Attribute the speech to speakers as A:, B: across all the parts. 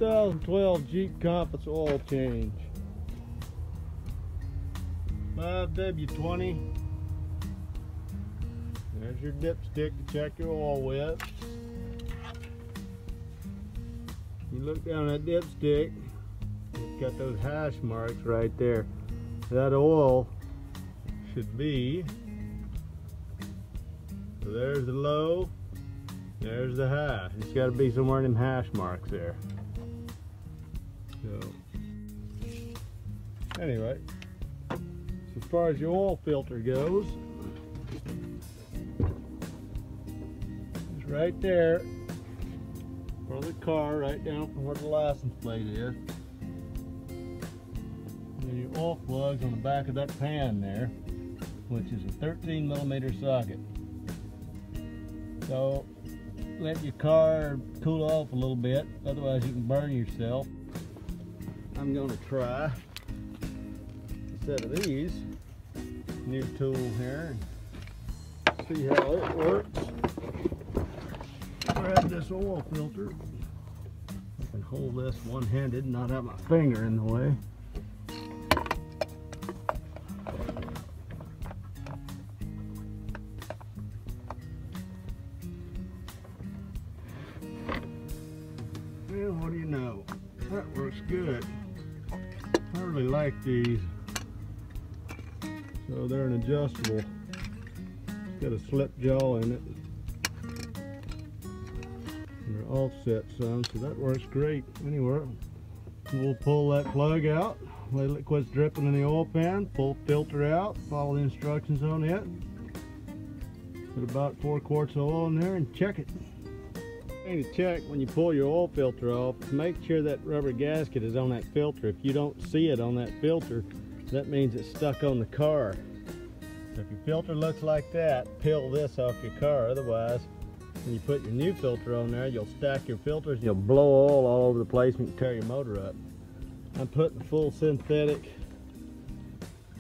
A: 2012 Jeep Compass oil change. 5W20. There's your dipstick to check your oil with. You look down that dipstick, it's got those hash marks right there. That oil should be, so there's the low, there's the high. It's got to be somewhere in them hash marks there. So, anyway, as far as your oil filter goes, it's right there for the car, right down from where the license plate is. And your oil plug's on the back of that pan there, which is a 13mm socket. So let your car cool off a little bit, otherwise you can burn yourself. I'm going to try a set of these, new tool here, and see how it works. Grab this oil filter. I can hold this one-handed and not have my finger in the way. And what do you know? That works good. I really like these. So they're an adjustable. Got a slip jaw in it. And they're offset some, so that works great. Anyway, we'll pull that plug out, let it quit dripping in the oil pan, pull the filter out, follow the instructions on it. Put about 4 quarts of oil in there and check it. Thing to check when you pull your oil filter off, make sure that rubber gasket is on that filter. If you don't see it on that filter, that means it's stuck on the car. So if your filter looks like that, peel this off your car. Otherwise, when you put your new filter on there, you'll stack your filters, you'll blow oil all over the place and you can tear your motor up. I'm putting full synthetic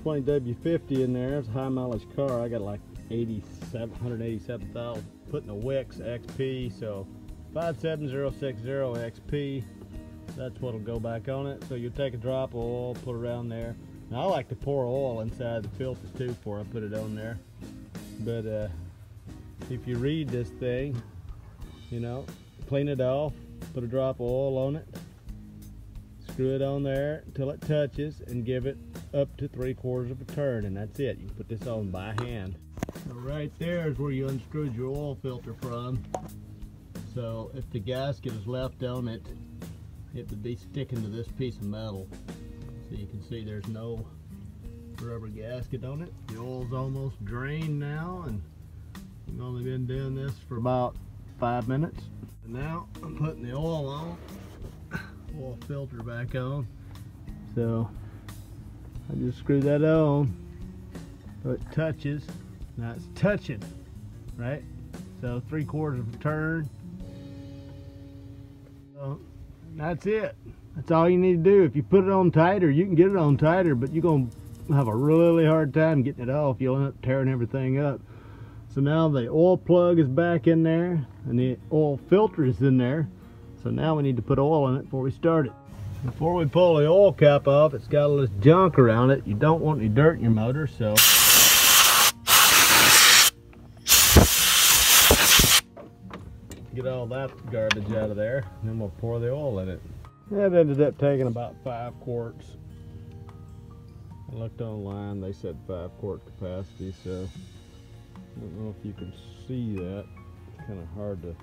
A: 20W50 in there. It's a high mileage car. I got like 187,000. Putting a Wix XP, so 57060 XP. That's what'll go back on it. So you'll take a drop of oil, put it around there. Now I like to pour oil inside the filters too before I put it on there. But if you read this thing, you know, clean it off, put a drop of oil on it, screw it on there until it touches, and give it up to 3/4 of a turn, and that's it. You can put this on by hand. So right there is where you unscrewed your oil filter from. So if the gasket is left on it, it would be sticking to this piece of metal. So you can see there's no rubber gasket on it. The oil's almost drained now, and I've only been doing this for about 5 minutes. And now I'm putting the oil on, oil filter back on. So I just screw that on so it touches. Now it's touching, right? So 3/4 of a turn. So that's it. That's all you need to do. If you put it on tighter, you can get it on tighter, but you're going to have a really hard time getting it off. You'll end up tearing everything up. So now the oil plug is back in there, and the oil filter is in there. So now we need to put oil in it before we start it. Before we pull the oil cap off, it's got all this junk around it. You don't want any dirt in your motor, so get all that garbage out of there, and then we'll pour the oil in it. That ended up taking about 5 quarts. I looked online, they said 5-quart capacity, so I don't know if you can see that. It's kind of hard to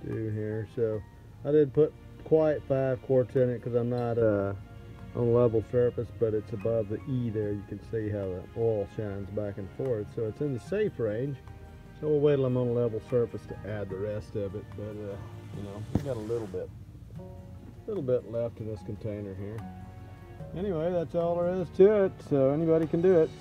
A: do here. So I did put quite 5 quarts in it because I'm not on a level surface, but it's above the E there. You can see how the oil shines back and forth. So it's in the safe range. So we'll wait till I'm on a level surface to add the rest of it. But you know, we got a little bit left in this container here. Anyway, that's all there is to it. So anybody can do it.